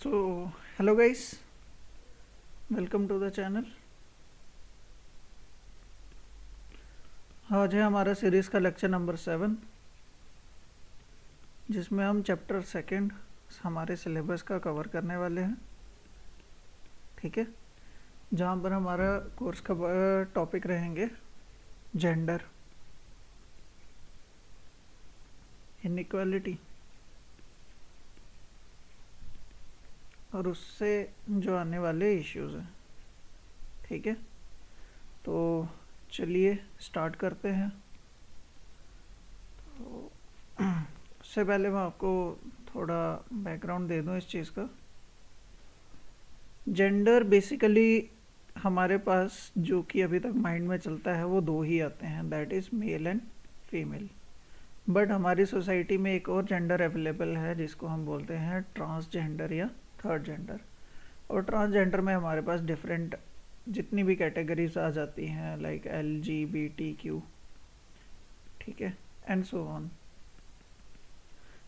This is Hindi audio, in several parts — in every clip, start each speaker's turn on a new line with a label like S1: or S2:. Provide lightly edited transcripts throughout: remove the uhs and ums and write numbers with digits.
S1: So, hello guys, welcome to the channel। आज है हमारा सीरीज़ का लेक्चर नंबर 7, जिसमें हम चैप्टर सेकंड हमारे सिलेबस का कवर करने वाले हैं। ठीक है, जहाँ पर हमारा कोर्स का टॉपिक रहेंगे जेंडर, इनइक्वालिटी और उससे जो आने वाले इश्यूज़ हैं। ठीक है, तो चलिए स्टार्ट करते हैं। तो उससे पहले मैं आपको थोड़ा बैकग्राउंड दे दूं इस चीज़ का। जेंडर बेसिकली हमारे पास जो कि अभी तक माइंड में चलता है वो दो ही आते हैं, that is male and female. But हमारी सोसाइटी में एक और जेंडर अवेलेबल है जिसको हम बोलते हैं ट्रांसजेंडर या थर्ड जेंडर। और ट्रांसजेंडर में हमारे पास डिफरेंट जितनी भी कैटेगरीज आ जाती हैं, लाइक LGBTQ, ठीक है, एंड सो ऑन।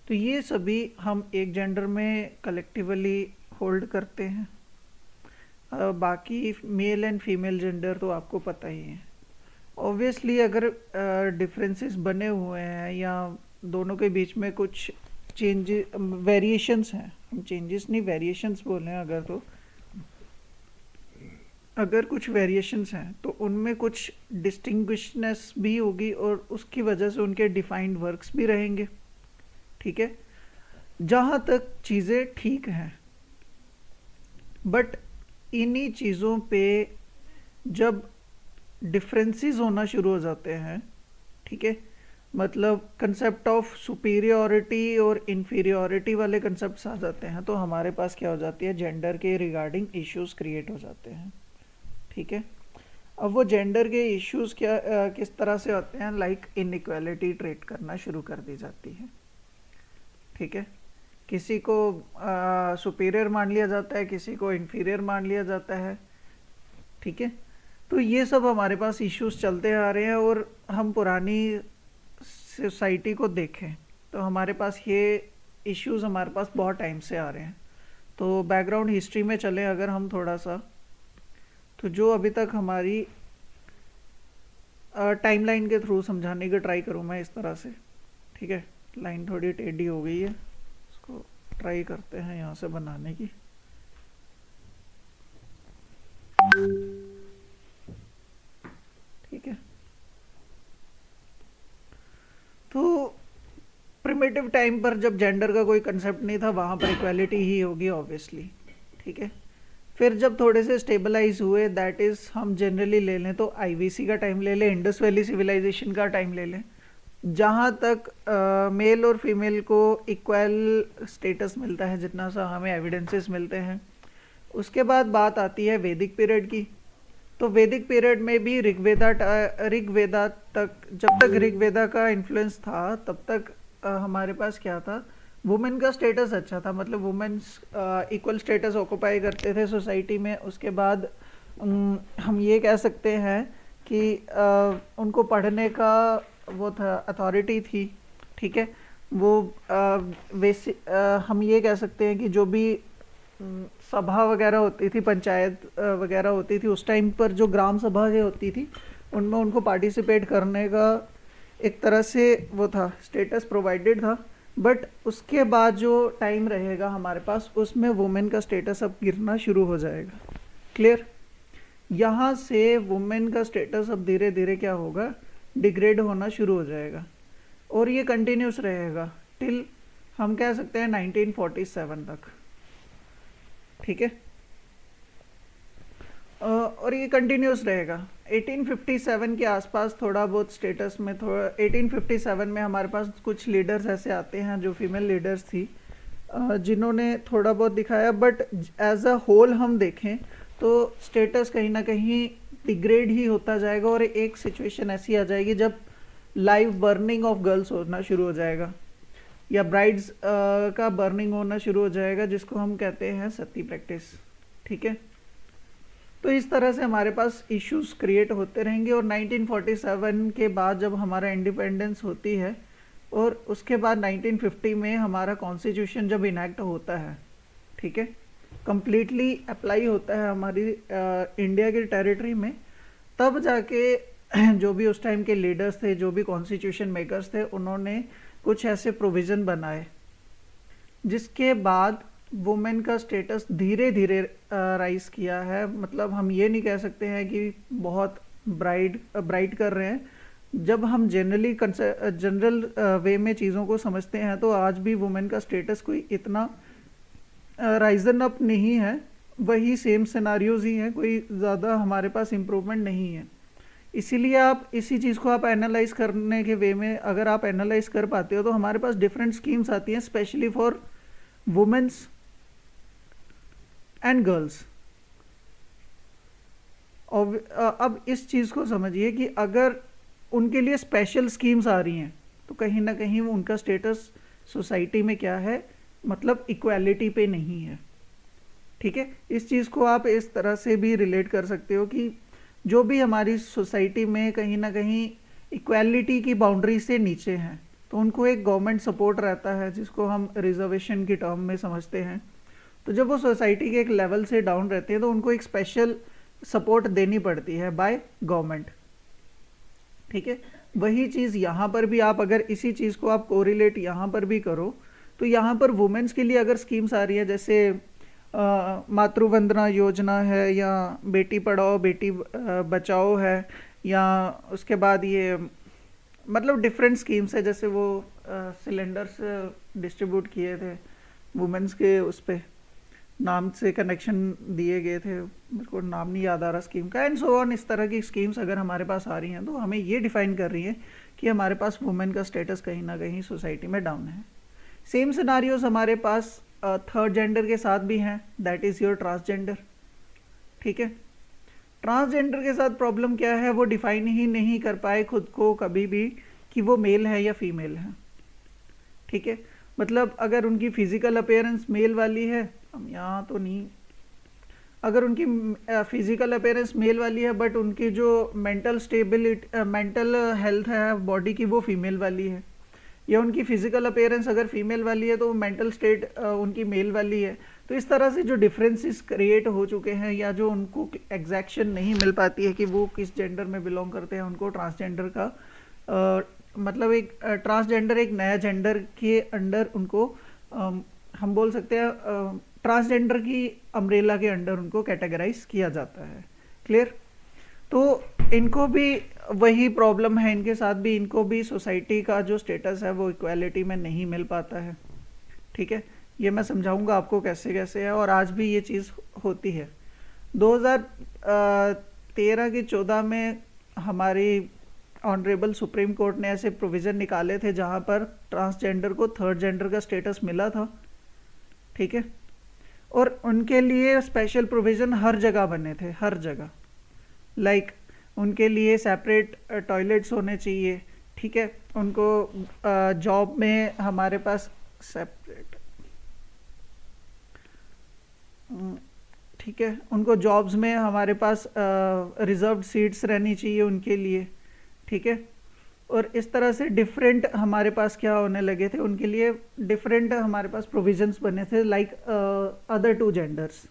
S1: तो ये सभी हम एक जेंडर में कलेक्टिवली होल्ड करते हैं। बाकी मेल एंड फीमेल जेंडर तो आपको पता ही है। ऑब्वियसली अगर डिफरेंसेस बने हुए हैं या दोनों के बीच में कुछ वेरिएशंस हैं, हम चेंजेस नहीं वेरिएशंस बोल रहे हैं अगर कुछ वेरिएशंस हैं तो उनमें कुछ डिस्टिंग्विशनेस भी होगी और उसकी वजह से उनके डिफाइंड वर्क्स भी रहेंगे। ठीक है, जहाँ तक चीज़ें ठीक हैं। बट इन्हीं चीज़ों पे जब डिफरेंसेस होना शुरू हो जाते हैं, ठीक है, मतलब कंसेप्ट ऑफ सुपीरियॉरिटी और इन्फीरियॉरिटी वाले कंसेप्ट्स आ जाते हैं, तो हमारे पास क्या हो जाती है, जेंडर के रिगार्डिंग इश्यूज क्रिएट हो जाते हैं। ठीक है, अब वो जेंडर के इश्यूज किस तरह से होते हैं, लाइक इनइक्वालिटी ट्रीट करना शुरू कर दी जाती है। ठीक है, किसी को सुपीरियर मान लिया जाता है, किसी को इन्फीरियर मान लिया जाता है। ठीक है, तो ये सब हमारे पास इश्यूज चलते आ रहे हैं। और हम पुरानी सोसाइटी को देखें तो हमारे पास ये इश्यूज हमारे पास बहुत टाइम से आ रहे हैं। तो बैकग्राउंड हिस्ट्री में चलें अगर हम थोड़ा सा, तो जो अभी तक हमारी टाइमलाइन के थ्रू समझाने की ट्राई करूँ मैं इस तरह से। ठीक है, लाइन थोड़ी टेढ़ी हो गई है, इसको ट्राई करते हैं यहाँ से बनाने की। ठीक है, तो प्रिमिटिव टाइम पर जब जेंडर का कोई कंसेप्ट नहीं था, वहाँ पर इक्वालिटी ही होगी ऑब्वियसली। ठीक है, फिर जब थोड़े से स्टेबलाइज हुए, दैट इज़ हम जनरली ले लें तो IVC का टाइम ले लें, इंडस वैली सिविलाइजेशन का टाइम ले लें, जहाँ तक मेल और फीमेल को इक्वल स्टेटस मिलता है, जितना सा हमें एविडेंसेस मिलते हैं। उसके बाद बात आती है वैदिक पीरियड की। तो वैदिक पीरियड में भी ऋग्वेदा तक, जब तक ऋग्वेदा का इन्फ्लुएंस था तब तक हमारे पास क्या था, वुमेन का स्टेटस अच्छा था, मतलब वुमेन्स इक्वल स्टेटस ऑक्युपाई करते थे सोसाइटी में। उसके बाद हम ये कह सकते हैं कि उनको पढ़ने का वो था, अथॉरिटी थी। ठीक है, वो हम ये कह सकते हैं कि जो भी सभा वगैरह होती थी, पंचायत वगैरह होती थी, उस टाइम पर जो ग्राम सभा होती थी उनमें उनको पार्टिसिपेट करने का एक तरह से वो था, स्टेटस प्रोवाइडेड था। बट उसके बाद जो टाइम रहेगा हमारे पास, उसमें वुमेन का स्टेटस अब गिरना शुरू हो जाएगा। क्लियर, यहाँ से वुमेन का स्टेटस अब धीरे धीरे क्या होगा, डिग्रेड होना शुरू हो जाएगा। और ये कंटिन्यूस रहेगा टिल हम कह सकते हैं 1947 तक। ठीक है, और ये कंटिन्यूस रहेगा। 1857 के आसपास थोड़ा बहुत स्टेटस में, थोड़ा 1857 में हमारे पास कुछ लीडर्स ऐसे आते हैं जो फीमेल लीडर्स थी, जिन्होंने थोड़ा बहुत दिखाया। बट एज अ होल हम देखें तो स्टेटस कहीं ना कहीं डिग्रेड ही होता जाएगा। और एक सिचुएशन ऐसी आ जाएगी जब लाइव बर्निंग ऑफ गर्ल्स होना शुरू हो जाएगा, या ब्राइड्स का बर्निंग होना शुरू हो जाएगा, जिसको हम कहते हैं सती प्रैक्टिस। ठीक है, तो इस तरह से हमारे पास इश्यूज क्रिएट होते रहेंगे। और 1947 के बाद जब हमारा इंडिपेंडेंस होती है, और उसके बाद 1950 में हमारा कॉन्स्टिट्यूशन जब इनैक्ट होता है, ठीक है, कंप्लीटली अप्लाई होता है हमारी इंडिया की टेरिटरी में, तब जाके जो भी उस टाइम के लीडर्स थे, जो भी कॉन्स्टिट्यूशन मेकर्स थे, उन्होंने कुछ ऐसे प्रोविज़न बनाए जिसके बाद वुमेन का स्टेटस धीरे धीरे राइज किया है। मतलब हम ये नहीं कह सकते हैं कि बहुत ब्राइट कर रहे हैं। जब हम जनरल वे में चीज़ों को समझते हैं तो आज भी वुमेन का स्टेटस कोई इतना राइजन अप नहीं है, वही सेम सिनारियोज ही हैं, कोई ज़्यादा हमारे पास इम्प्रूवमेंट नहीं है। इसीलिए आप इसी चीज़ को आप एनालाइज करने के वे में अगर आप एनालाइज कर पाते हो तो हमारे पास डिफरेंट स्कीम्स आती हैं specially for womens and girls. और अब इस चीज़ को समझिए कि अगर उनके लिए स्पेशल स्कीम्स आ रही हैं तो कहीं ना कहीं उनका स्टेटस सोसाइटी में क्या है, मतलब इक्वालिटी पे नहीं है। ठीक है, इस चीज़ को आप इस तरह से भी रिलेट कर सकते हो कि जो भी हमारी सोसाइटी में कहीं ना कहीं इक्वालिटी की बाउंड्री से नीचे हैं तो उनको एक गवर्नमेंट सपोर्ट रहता है जिसको हम रिजर्वेशन की टर्म में समझते हैं। तो जब वो सोसाइटी के एक लेवल से डाउन रहते हैं तो उनको एक स्पेशल सपोर्ट देनी पड़ती है बाय गवर्नमेंट। ठीक है, वही चीज़ यहाँ पर भी आप अगर इसी चीज़ को आप कोरिलेट यहाँ पर भी करो तो यहाँ पर वुमेन्स के लिए अगर स्कीम्स आ रही है जैसे मातृवंदना योजना है, या बेटी पढ़ाओ बेटी बचाओ है, या उसके बाद ये मतलब डिफरेंट स्कीम्स है, जैसे वो सिलेंडर्स डिस्ट्रीब्यूट किए थे वुमेन्स के, उस पे नाम से कनेक्शन दिए गए थे, मेरे को नाम नहीं याद आ रहा स्कीम का, एंड सो ऑन। इस तरह की स्कीम्स अगर हमारे पास आ रही हैं तो हमें ये डिफाइन कर रही है कि हमारे पास वुमेन का स्टेटस कहीं ना कहीं सोसाइटी में डाउन है। सेम सिनारियोज हमारे पास थर्ड जेंडर के साथ भी हैं, दैट इज़ योर ट्रांसजेंडर। ठीक है, ट्रांसजेंडर के साथ प्रॉब्लम क्या है, वो डिफाइन ही नहीं कर पाए खुद को कभी भी कि वो मेल है या फीमेल है। ठीक है, मतलब अगर उनकी फिजिकल अपीयरेंस मेल वाली है, हम यहाँ तो नहीं, अगर उनकी फिजिकल अपीयरेंस मेल वाली है बट उनकी जो मेंटल हेल्थ है बॉडी की वो फीमेल वाली है, या उनकी फिजिकल अपीयरेंस अगर फीमेल वाली है तो मेंटल स्टेट उनकी मेल वाली है, तो इस तरह से जो डिफरेंसेस क्रिएट हो चुके हैं या जो उनको एग्जैक्शन नहीं मिल पाती है कि वो किस जेंडर में बिलोंग करते हैं, उनको ट्रांसजेंडर का मतलब एक ट्रांसजेंडर एक नया जेंडर के अंडर उनको हम बोल सकते हैं ट्रांसजेंडर की अम्ब्रेला के अंडर उनको कैटेगराइज किया जाता है। क्लियर? तो इनको भी वही प्रॉब्लम है, इनके साथ भी इनको भी सोसाइटी का जो स्टेटस है वो इक्वालिटी में नहीं मिल पाता है। ठीक है, ये मैं समझाऊंगा आपको कैसे कैसे है, और आज भी ये चीज़ होती है। 2013 की 14 में हमारी ऑनरेबल सुप्रीम कोर्ट ने ऐसे प्रोविज़न निकाले थे जहाँ पर ट्रांसजेंडर को थर्ड जेंडर का स्टेटस मिला था। ठीक है, और उनके लिए स्पेशल प्रोविज़न हर जगह बने थे, हर जगह, लाइक उनके लिए सेपरेट टॉयलेट्स होने चाहिए। ठीक है, उनको जॉब में हमारे पास सेपरेट, ठीक है, उनको जॉब्स में हमारे पास रिजर्व्ड सीट्स रहनी चाहिए उनके लिए। ठीक है, और इस तरह से डिफरेंट हमारे पास क्या होने लगे थे, उनके लिए डिफरेंट हमारे पास प्रोविजंस बने थे लाइक अदर टू जेंडर्स।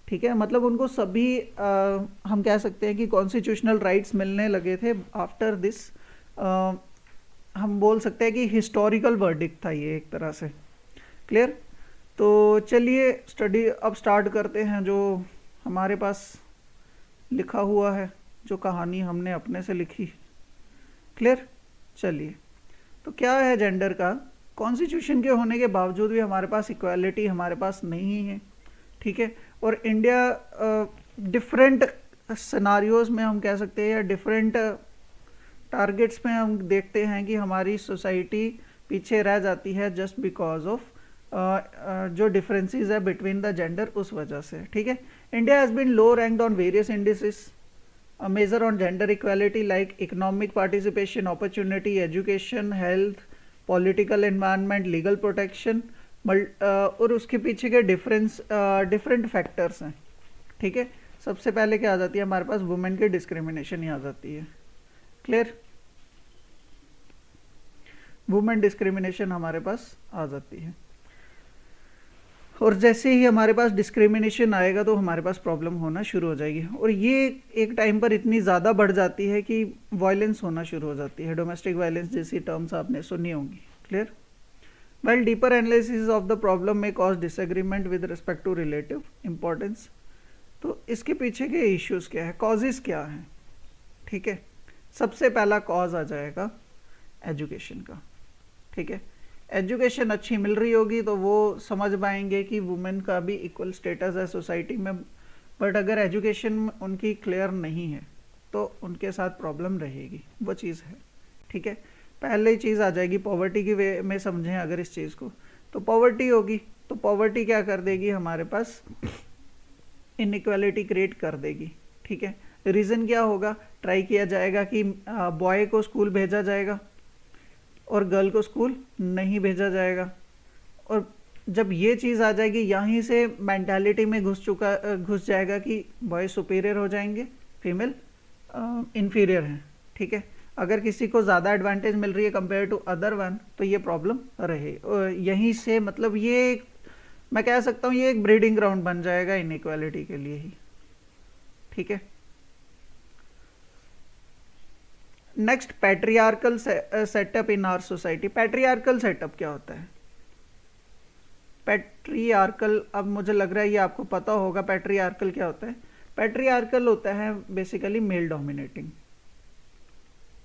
S1: ठीक है, मतलब उनको सभी हम कह सकते हैं कि कॉन्स्टिट्यूशनल राइट्स मिलने लगे थे आफ्टर दिस। हम बोल सकते हैं कि हिस्टोरिकल वर्डिक्ट था ये एक तरह से। क्लियर? तो चलिए स्टडी अब स्टार्ट करते हैं जो हमारे पास लिखा हुआ है, जो कहानी हमने अपने से लिखी। क्लियर? चलिए, तो क्या है जेंडर का? कॉन्स्टिट्यूशन के होने के बावजूद भी हमारे पास इक्वालिटी हमारे पास नहीं है। ठीक है, और इंडिया डिफरेंट सिनारियोज में हम कह सकते हैं या डिफरेंट टारगेट्स में हम देखते हैं कि हमारी सोसाइटी पीछे रह जाती है जस्ट बिकॉज ऑफ जो डिफरेंसेस है बिटवीन द जेंडर, उस वजह से। ठीक है, India has been low ranked on various indices measure on gender equality like economic participation, opportunity, education, health, political environment, legal protection, और उसके पीछे के डिफरेंट फैक्टर्स हैं। ठीक है, सबसे पहले क्या आ जाती है हमारे पास, वुमेन की डिस्क्रिमिनेशन ही आ जाती है। क्लियर? वुमेन डिस्क्रिमिनेशन हमारे पास आ जाती है। और जैसे ही हमारे पास डिस्क्रिमिनेशन आएगा तो हमारे पास प्रॉब्लम होना शुरू हो जाएगी, और ये एक टाइम पर इतनी ज़्यादा बढ़ जाती है कि वायलेंस होना शुरू हो जाती है। डोमेस्टिक वायलेंस जैसी टर्म्स आपने सुनी होंगी। Clear? Well, deeper analysis of the problem में cause disagreement with respect to relative importance. तो इसके पीछे के इश्यूज क्या है, कॉजेज क्या हैं? ठीक है, सबसे पहला कॉज आ जाएगा एजुकेशन का। ठीक है, एजुकेशन अच्छी मिल रही होगी तो वो समझ पाएंगे कि वुमेन का भी इक्वल स्टेटस है सोसाइटी में, बट अगर एजुकेशन उनकी क्लियर नहीं है तो उनके साथ प्रॉब्लम रहेगी, वो चीज़ है। ठीक है, पहले चीज़ आ जाएगी पॉवर्टी की वे में समझें अगर इस चीज़ को, तो पॉवर्टी होगी तो पॉवर्टी क्या कर देगी, हमारे पास इनइक्वालिटी क्रिएट कर देगी। ठीक है, रीज़न क्या होगा, ट्राई किया जाएगा कि बॉय को स्कूल भेजा जाएगा और गर्ल को स्कूल नहीं भेजा जाएगा, और जब ये चीज़ आ जाएगी यहीं से मेंटालिटी में घुस जाएगा कि बॉय सुपीरियर हो जाएंगे, फीमेल इन्फीरियर हैं। ठीक है, अगर किसी को ज़्यादा एडवांटेज मिल रही है कंपेयर टू अदर वन तो ये प्रॉब्लम रहे, यहीं से मतलब ये मैं कह सकता हूँ ये एक ब्रीडिंग ग्राउंड बन जाएगा इनइक्वालिटी के लिए ही। ठीक है, next, patriarchal setup in our society. Patriarchal setup क्या होता है? पैट्रियार्कल, अब मुझे लग रहा है ये आपको पता होगा पैट्रियार्कल क्या होता है। पैट्रियार्कल होता है बेसिकली मेल डोमिनेटिंग।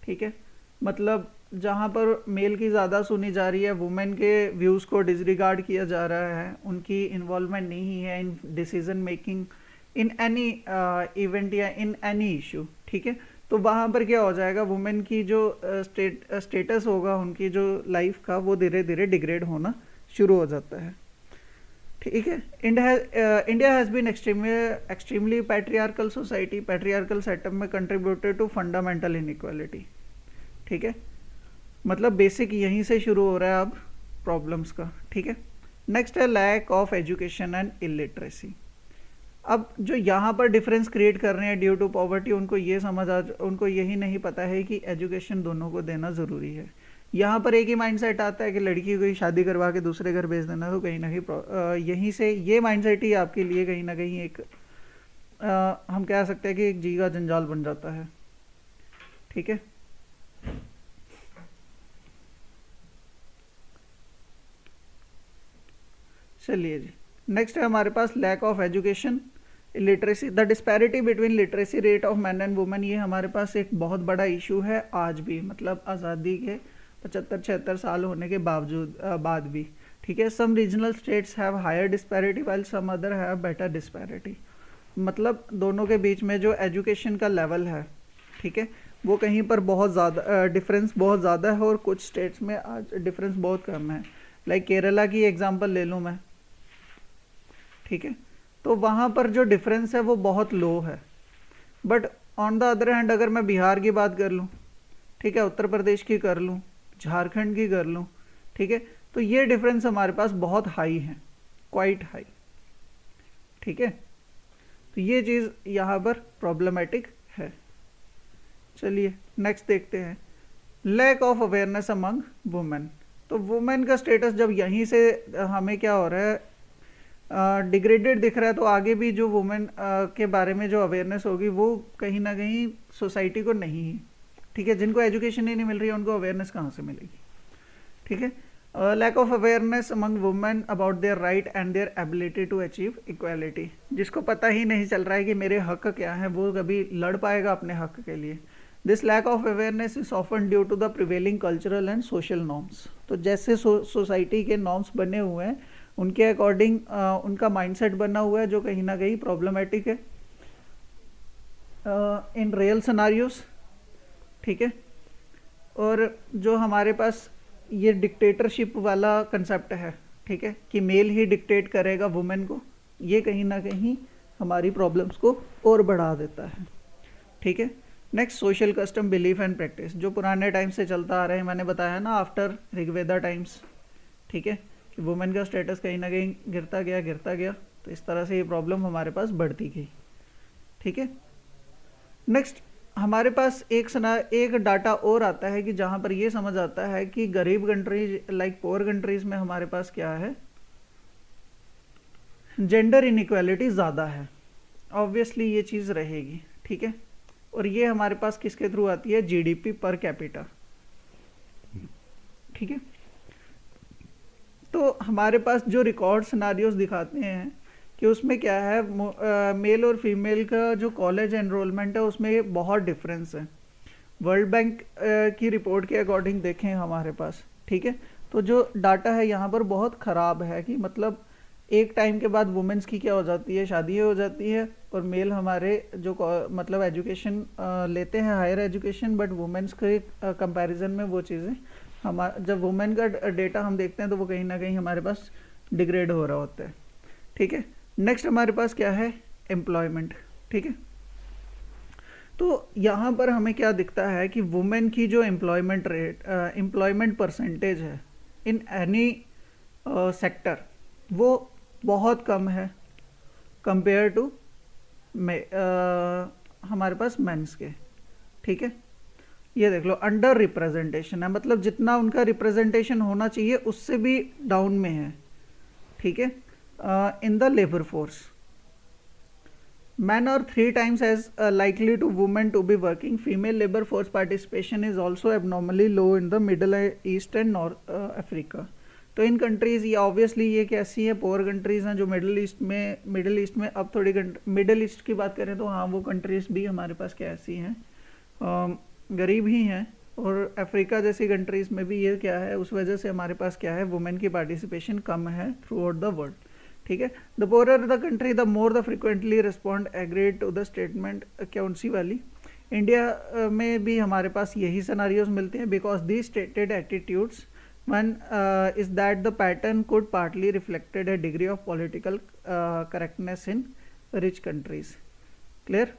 S1: ठीक है, मतलब जहाँ पर मेल की ज़्यादा सुनी जा रही है, वुमेन के व्यूज़ को डिसरिगार्ड किया जा रहा है, उनकी इन्वॉल्वमेंट नहीं है in decision making in any event या इन एनी इशू। ठीक है, तो वहाँ पर क्या हो जाएगा, वुमेन की जो स्टेटस होगा उनकी जो लाइफ का, वो धीरे धीरे डिग्रेड होना शुरू हो जाता है। ठीक है, India has been extremely patriarchal society. Patriarchal setup में कंट्रीब्यूटेड टू फंडामेंटल इनइक्वालिटी। ठीक है, मतलब बेसिक यहीं से शुरू हो रहा है अब प्रॉब्लम्स का। ठीक है, नेक्स्ट है lack of education and illiteracy. अब जो यहाँ पर डिफरेंस क्रिएट कर रहे हैं ड्यू टू पॉवर्टी, उनको यही नहीं पता है कि एजुकेशन दोनों को देना ज़रूरी है। यहाँ पर एक ही माइंडसेट आता है कि लड़की को ही शादी करवा के दूसरे घर भेज देना, तो कहीं ना कहीं यहीं से ये माइंडसेट ही आपके लिए कहीं ना कहीं एक हम कह सकते हैं कि एक जी का जंजाल बन जाता है। ठीक है, चलिए जी, नेक्स्ट है हमारे पास lack of education literacy. The disparity between literacy rate of man and women, ये हमारे पास एक बहुत बड़ा इशू है आज भी, मतलब आज़ादी के 75-76 साल होने के बाद भी। ठीक है, some regional states have higher disparity while some other have better disparity. मतलब दोनों के बीच में जो एजुकेशन का लेवल है, ठीक है, वो कहीं पर बहुत ज़्यादा डिफरेंस बहुत ज़्यादा है, और कुछ स्टेट्स में आज डिफरेंस बहुत कम है। लाइक केरला की एग्जांपल ले लूँ मैं। ठीक है, तो वहाँ पर जो डिफरेंस है वो बहुत लो है, but on the other hand अगर मैं बिहार की बात कर लूँ, ठीक है, उत्तर प्रदेश की कर लूँ, झारखंड की कर लूँ, ठीक है, तो ये डिफरेंस हमारे पास बहुत हाई है, क्वाइट हाई। ठीक है, तो ये चीज़ यहाँ पर प्रॉब्लमेटिक है। चलिए नेक्स्ट देखते हैं, lack of awareness among women. तो वुमेन का स्टेटस जब यहीं से हमें क्या हो रहा है, डिग्रेडेड दिख रहा है, तो आगे भी जो वुमेन के बारे में जो अवेयरनेस होगी वो कहीं ना कहीं सोसाइटी को नहीं है। ठीक है, जिनको एजुकेशन ही नहीं मिल रही है उनको अवेयरनेस कहाँ से मिलेगी। ठीक है, lack of awareness among women about their right and their ability to achieve equality. जिसको पता ही नहीं चल रहा है कि मेरे हक क्या है, वो कभी लड़ पाएगा अपने हक के लिए। This lack of awareness is often due to the prevailing cultural and social norms. तो जैसे सोसाइटी के नॉर्म्स बने हुए हैं उनके अकॉर्डिंग उनका माइंडसेट बना हुआ है, जो कहीं ना कहीं प्रॉब्लमेटिक है इन रियल सिनारियोस। ठीक है, और जो हमारे पास ये डिक्टेटरशिप वाला कंसेप्ट है, ठीक है, कि मेल ही डिक्टेट करेगा वुमेन को, ये कहीं ना कहीं हमारी प्रॉब्लम्स को और बढ़ा देता है। ठीक है, next social custom belief and practice, जो पुराने टाइम से चलता आ रहे हैं, मैंने बताया ना आफ्टर ऋग्वेदा टाइम्स। ठीक है, कि वुमेन का स्टेटस कहीं ना कहीं गिरता गया, तो इस तरह से ये प्रॉब्लम हमारे पास बढ़ती गई। ठीक है, नेक्स्ट हमारे पास एक डाटा और आता है कि जहाँ पर ये समझ आता है कि गरीब कंट्रीज लाइक पुअर कंट्रीज में हमारे पास क्या है, जेंडर इनइक्वालिटी ज़्यादा है, ऑब्वियसली ये चीज़ रहेगी, ठीक है। और ये हमारे पास किसके थ्रू आती है, जीडीपी पर कैपिटा, ठीक है। तो हमारे पास जो रिकॉर्ड सिनारियोस दिखाते हैं कि उसमें क्या है, मेल और फीमेल का जो कॉलेज एनरोलमेंट है उसमें बहुत डिफरेंस है। वर्ल्ड बैंक की रिपोर्ट के अकॉर्डिंग देखें हमारे पास, ठीक है, तो जो डाटा है यहाँ पर बहुत ख़राब है कि मतलब एक टाइम के बाद वुमेंस की क्या हो जाती है, शादी हो जाती है, और मेल हमारे जो मतलब एजुकेशन लेते हैं, हायर एजुकेशन, बट वुमेंस के कंपैरिजन में वो चीज़ें हमारा, जब वुमेन का डेटा हम देखते हैं तो वो कहीं ना कहीं हमारे पास डिग्रेड हो रहा होता है, ठीक है। नेक्स्ट हमारे पास क्या है, एम्प्लॉयमेंट, ठीक है। तो यहाँ पर हमें क्या दिखता है कि वुमेन की जो एम्प्लॉयमेंट रेट, एम्प्लॉयमेंट परसेंटेज है इन एनी सेक्टर, वो बहुत कम है कंपेयर टू हमारे पास मेंस के, ठीक है। ये देख लो, अंडर रिप्रेजेंटेशन है, मतलब जितना उनका रिप्रेजेंटेशन होना चाहिए उससे भी डाउन में है, ठीक है। In the labour force men are 3 times as likely to women to be working. Female labor force participation is also abnormally low in the Middle East and North Africa. तो इन कंट्रीज़, ये ऑब्वियसली ये कैसी है, पोअर कंट्रीज़ हैं जो मिडिल ईस्ट में अब थोड़ी मिडिल ईस्ट की बात करें तो हाँ वो कंट्रीज़ भी हमारे पास कैसी हैं, गरीब ही हैं। और अफ्रीका जैसी कंट्रीज़ में भी ये क्या है, उस वजह से हमारे पास क्या है, वुमेन की पार्टिसिपेशन कम है थ्रू आउट द वर्ल्ड, ठीक है। The poorer the country the more the frequently respond agreed to the statement, कौन सी वाली, इंडिया में भी हमारे पास यही सिनारियोज मिलते हैं, because the stated attitudes one is that the pattern could partly reflected a degree of political correctness in rich countries. Clear.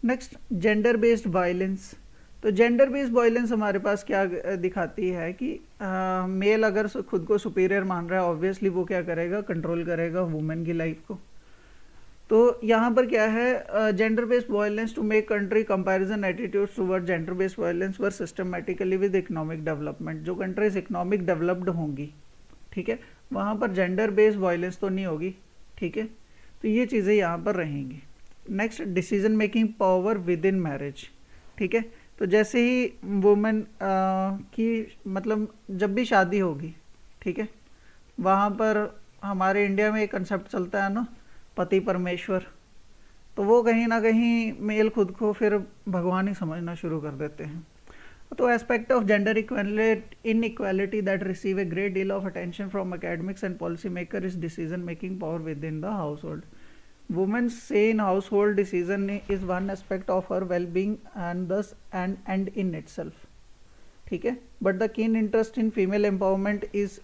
S1: Next, gender based violence. तो जेंडर बेस्ड वायलेंस हमारे पास क्या दिखाती है कि मेल अगर खुद को सुपीरियर मान रहा है, ऑब्वियसली वो क्या करेगा, कंट्रोल करेगा वुमेन की लाइफ को। तो यहाँ पर क्या है, gender based violence to make country comparison attitudes toward gender based violence were systematically with economic development. जो कंट्रीज इकोनॉमिक डेवलप्ड होंगी, ठीक है, वहाँ पर जेंडर बेस्ड वायलेंस तो नहीं होगी, ठीक है। तो ये चीज़ें यहाँ पर रहेंगी। Next, decision making power with in marriage, ठीक है। तो जैसे ही वुमेन की मतलब जब भी शादी होगी, ठीक है, वहाँ पर हमारे इंडिया में एक कंसेप्ट चलता है ना, पति परमेश्वर, तो वो कहीं ना कहीं मेल खुद को फिर भगवान ही समझना शुरू कर देते हैं। तो aspect of gender inequality that receive a great deal of attention from academics and policy maker is decision making power with in the house hold. Women's say in household decision is one aspect of her well-being and thus an end in itself, ठीक है। But the keen interest in female empowerment is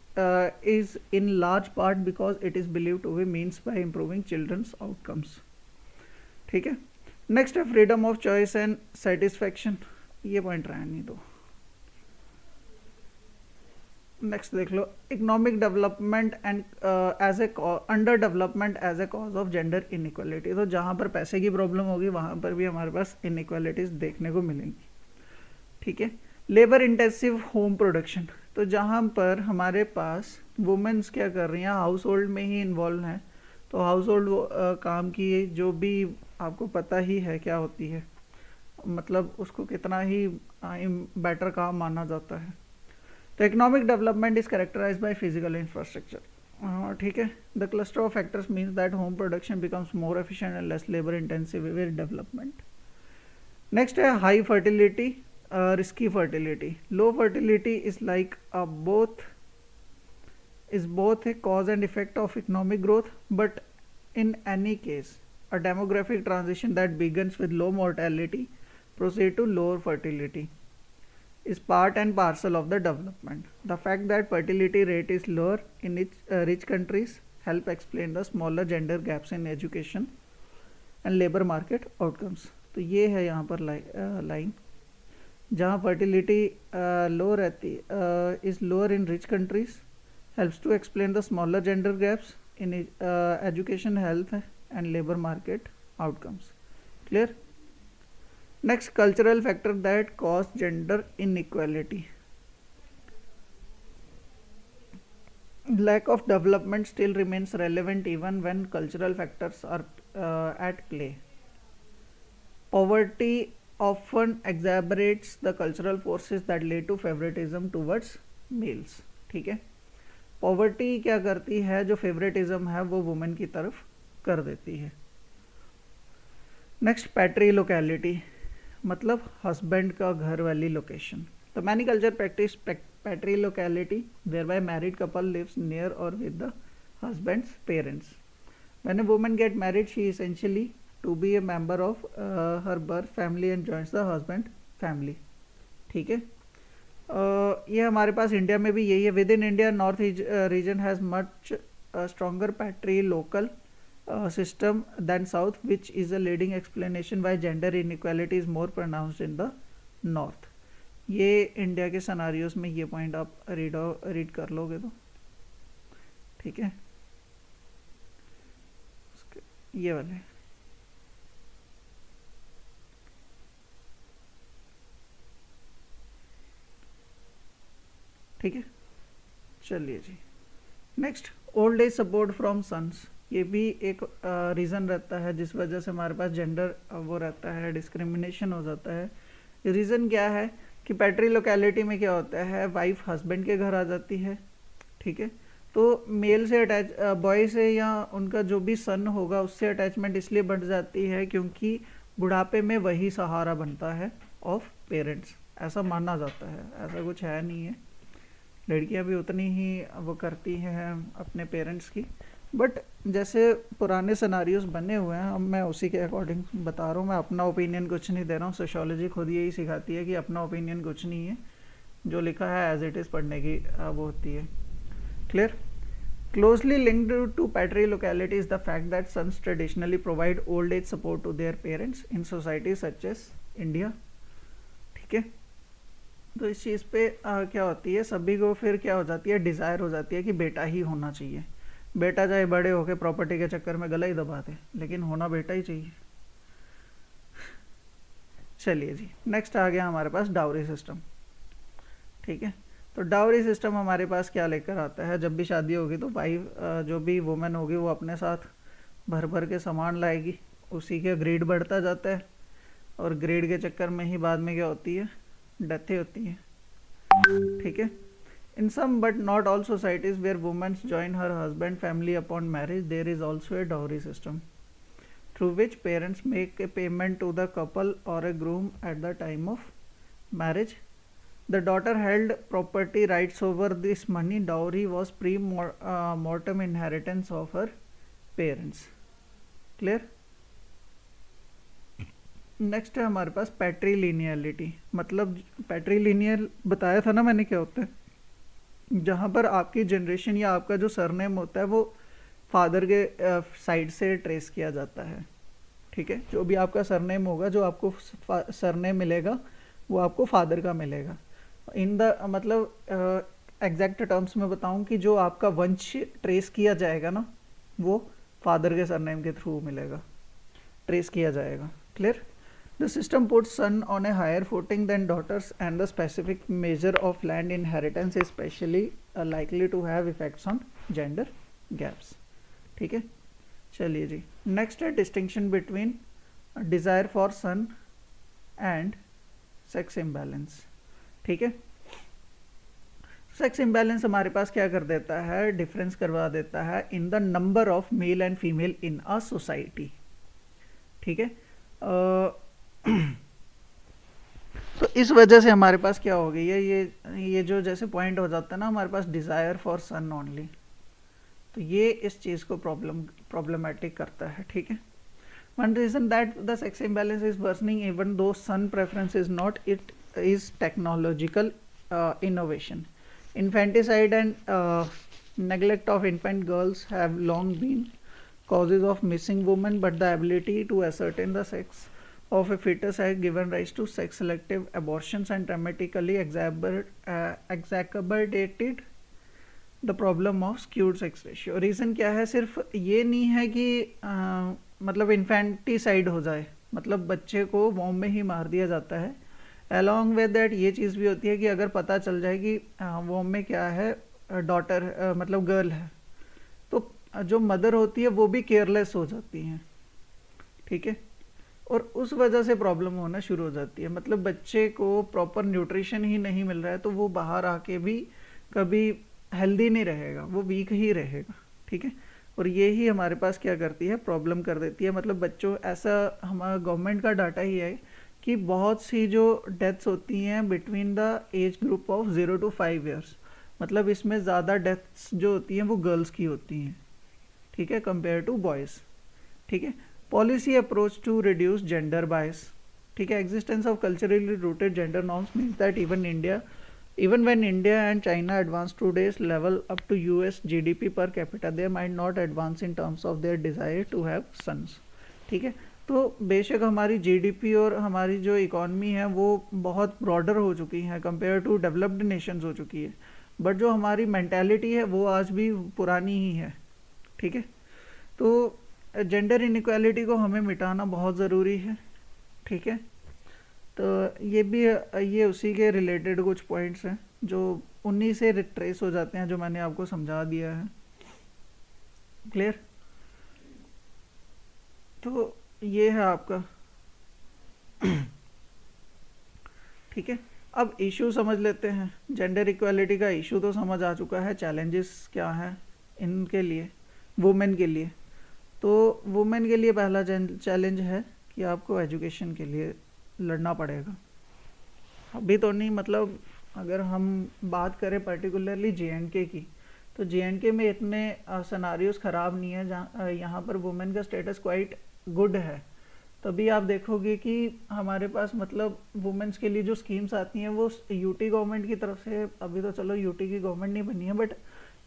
S1: in large part because it is believed to be means by improving children's outcomes, ठीक है। Next है freedom of choice and satisfaction, ये पॉइंट रहा नहीं तो। नेक्स्ट देख लो, economic development and as a underdevelopment as a cause of gender inequality. तो जहाँ पर पैसे की प्रॉब्लम होगी वहाँ पर भी हमारे पास इनइक्वालिटीज देखने को मिलेंगी, ठीक है। लेबर इंटेंसिव होम प्रोडक्शन, तो जहाँ पर हमारे पास वुमेन्स क्या कर रही हैं, हाउस होल्ड में ही इन्वॉल्व हैं, तो हाउस होल्ड काम की जो भी आपको पता ही है क्या होती है, मतलब उसको कितना ही बेटर काम माना जाता है। तो economic development is characterize by physical infrastructure, ठीक है। The cluster of factors means that home production becomes more efficient and less labour intensive with development. Next है high fertility, risky fertility. Low fertility is like both a cause and effect of economic growth, but in any case a demographic transition that begins with low mortality proceed to lower fertility is part and parcel of the development. The fact that fertility rate is lower in rich countries help explain the smaller gender gaps in education and labor market outcomes. तो ये है यहाँ पर लाइन जहाँ fertility low रहती is lower in rich countries helps to explain the smaller gender gaps in education, health and labor market outcomes. Clear? Next, cultural factor that cause gender inequality. Lack of development still remains relevant even when cultural factors are at play. Poverty often exacerbates the cultural forces that lead to favoritism towards males. ठीक है, पॉवर्टी क्या करती है, जो फेवरेटिज्म है वो वुमेन की तरफ कर देती है. नेक्स्ट, पैट्री लोकेलिटी, मतलब हस्बैंड का घर वाली लोकेशन. तो many culture practice patrilocality whereby married couple lives near or with the husband's parents. When a woman get married, she essentially to be a member of her birth family and joins the husband family. ठीक है, ये हमारे पास इंडिया में भी यही है. Within India north region has much stronger patrilocal system than south, which is a leading explanation why gender inequality is more pronounced in the north. ये इंडिया के सनारियोस में ये पॉइंट आप रीड कर लोगे तो ठीक है. ये वाले ठीक है. चलिए जी, next, old age support from sons. ये भी एक रीज़न रहता है जिस वजह से हमारे पास जेंडर वो रहता है, डिस्क्रिमिनेशन हो जाता है. रीज़न क्या है कि पैट्री लोकेलिटी में क्या होता है, वाइफ हस्बैंड के घर आ जाती है. ठीक है, तो मेल से अटैच, बॉय से या उनका जो भी सन होगा उससे अटैचमेंट इसलिए बढ़ जाती है क्योंकि बुढ़ापे में वही सहारा बनता है ऑफ पेरेंट्स. ऐसा माना जाता है, ऐसा कुछ है नहीं है. लड़कियां भी उतनी ही वो करती हैं अपने पेरेंट्स की, बट जैसे पुराने सिनारियोज बने हुए हैं, अब मैं उसी के अकॉर्डिंग बता रहा हूँ. मैं अपना ओपिनियन कुछ नहीं दे रहा हूँ. सोशियोलॉजी खुद यही सिखाती है कि अपना ओपिनियन कुछ नहीं है, जो लिखा है एज इट इज़ पढ़ने की वो होती है. Clear. Closely linked to patrilocality is the fact that sons traditionally provide old age support to their parents in society such as India. ठीक है, तो इस चीज़ पे क्या होती है, सभी को फिर क्या हो जाती है, डिज़ायर हो जाती है कि बेटा ही होना चाहिए. बेटा चाहे बड़े होके प्रॉपर्टी के चक्कर में गला ही दबा दे, लेकिन होना बेटा ही चाहिए. चलिए जी, नेक्स्ट आ गया हमारे पास डाउरी सिस्टम. ठीक है, तो डाउरी सिस्टम हमारे पास क्या लेकर आता है, जब भी शादी होगी तो वाइफ जो भी वुमेन होगी वो अपने साथ भर भर के सामान लाएगी. उसी के ग्रेड बढ़ता जाता है और ग्रेड के चक्कर में ही बाद में क्या होती है, डेथें होती हैं. ठीक है, in some but not all societies where women join her husband family upon marriage, there is also a dowry system through which parents make a payment to the couple or a groom at the time of marriage. The daughter held property rights over this money. Dowry was pre-mortem inheritance of her parents. Clear. Next है हमारे पास पैट्रीलिनियलिटी. मतलब पैट्रीलिनियल बताया था ना मैंने क्या होता है, जहाँ पर आपकी जनरेशन या आपका जो सरनेम होता है वो फादर के साइड से ट्रेस किया जाता है. ठीक है, जो भी आपका सरनेम होगा, जो आपको सरनेम मिलेगा वो आपको फादर का मिलेगा. इन द मतलब एग्जैक्ट टर्म्स में बताऊं कि जो आपका वंश ट्रेस किया जाएगा ना, वो फादर के सरनेम के थ्रू मिलेगा, ट्रेस किया जाएगा. Clear. The system puts son on a higher footing than daughters, and the specific measure of land inheritance is especially likely to have effects on gender gaps. ठीक है, चलिए जी, नेक्स्ट है distinction between desire for son and sex imbalance. ठीक है, सेक्स इम्बैलेंस हमारे पास क्या कर देता है, डिफरेंस करवा देता है in the number of male and female in a society. ठीक है, तो इस वजह से हमारे पास क्या हो गई है, ये जो जैसे पॉइंट हो जाता है ना हमारे पास डिज़ायर फॉर सन ओनली, तो ये इस चीज़ को प्रॉब्लमेटिक करता है. ठीक है, one reason that the sex imbalance is worsening even though son preference is not, it is technological innovation. Infanticide and neglect of infant girls have long been causes of missing women, but the ability to ascertain the sex of a fetus has given rise to sex selective abortions and dramatically exacerbated the problem of skewed sex ratio. Reason क्या है, सिर्फ ये नहीं है कि मतलब इन्फेंटिसाइड हो जाए, मतलब बच्चे को वॉम में ही मार दिया जाता है। अलॉन्ग विद दैट ये चीज़ भी होती है कि अगर पता चल जाए कि वॉम में क्या है, डॉटर मतलब गर्ल है, तो जो मदर होती है वो भी केयरलेस हो जाती हैं, ठीक है। और उस वजह से प्रॉब्लम होना शुरू हो जाती है, मतलब बच्चे को प्रॉपर न्यूट्रिशन ही नहीं मिल रहा है तो वो बाहर आके भी कभी हेल्दी नहीं रहेगा, वो वीक ही रहेगा, ठीक है। और ये ही हमारे पास क्या करती है, प्रॉब्लम कर देती है। मतलब बच्चों, ऐसा हमारा गवर्नमेंट का डाटा ही है कि बहुत सी जो डेथ्स होती हैं between the age group of 0 to 5 years, मतलब इसमें ज़्यादा डेथ्स जो होती हैं वो गर्ल्स की होती हैं, ठीक है, कंपेयर टू बॉयज़, ठीक है। Policy approach to reduce gender bias, ठीक है। Existence of culturally rooted gender norms means that even when India and China advance today's level up to US GDP per capita, they might not advance in terms of their desire to have sons, ठीक है। तो बेशक हमारी जीडीपी और हमारी जो इकॉनमी है वो बहुत ब्रॉडर हो चुकी है, कंपेयर टू डेवलप्ड नेशंस हो चुकी है, बट जो हमारी मेंटालिटी है वो आज भी पुरानी ही है, ठीक है। तो जेंडर इनइक्वालिटी को हमें मिटाना बहुत ज़रूरी है, ठीक है। तो ये उसी के रिलेटेड कुछ पॉइंट्स हैं जो उन्हीं से रिट्रेस हो जाते हैं, जो मैंने आपको समझा दिया है। क्लियर? तो ये है आपका ठीक है। अब इशू समझ लेते हैं। जेंडर इक्वालिटी का इशू तो समझ आ चुका है, चैलेंजेस क्या है इनके लिए, वुमेन के लिए। तो वुमेन के लिए पहला चैलेंज है कि आपको एजुकेशन के लिए लड़ना पड़ेगा। अभी तो नहीं, मतलब अगर हम बात करें पर्टिकुलरली JNK की, तो JNK में इतने सिनारियोस ख़राब नहीं है, जहाँ यहाँ पर वुमेन का स्टेटस क्वाइट गुड है। तभी आप देखोगे कि हमारे पास मतलब वुमेन्स के लिए जो स्कीम्स आती हैं वो यूटी गवर्नमेंट की तरफ से, अभी तो चलो यूटी की गवर्नमेंट नहीं बनी है, बट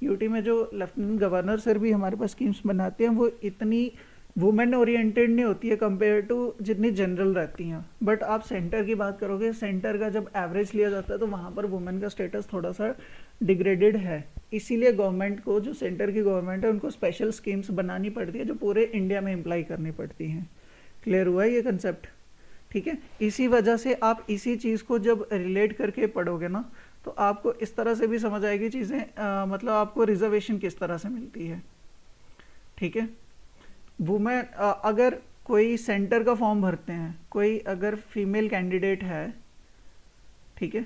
S1: यूटी में जो लेफ्टिनेंट गवर्नर सर भी हमारे पास स्कीम्स बनाते हैं वो इतनी वुमेन ओरिएंटेड नहीं होती है कंपेयर टू जितनी जनरल रहती हैं। बट आप सेंटर की बात करोगे, सेंटर का जब एवरेज लिया जाता है तो वहाँ पर वुमेन का स्टेटस थोड़ा सा डिग्रेडेड है। इसीलिए गवर्नमेंट को, जो सेंटर की गवर्नमेंट है, उनको स्पेशल स्कीम्स बनानी पड़ती है जो पूरे इंडिया में अप्लाई करनी पड़ती हैं। क्लियर हुआ ये कंसेप्ट? ठीक है। इसी वजह से आप इसी चीज़ को जब रिलेट करके पढ़ोगे ना, तो आपको इस तरह से भी समझ आएगी चीज़ें, मतलब आपको रिजर्वेशन किस तरह से मिलती है, ठीक है। वुमेन अगर कोई सेंटर का फॉर्म भरते हैं, कोई अगर फीमेल कैंडिडेट है, ठीक है,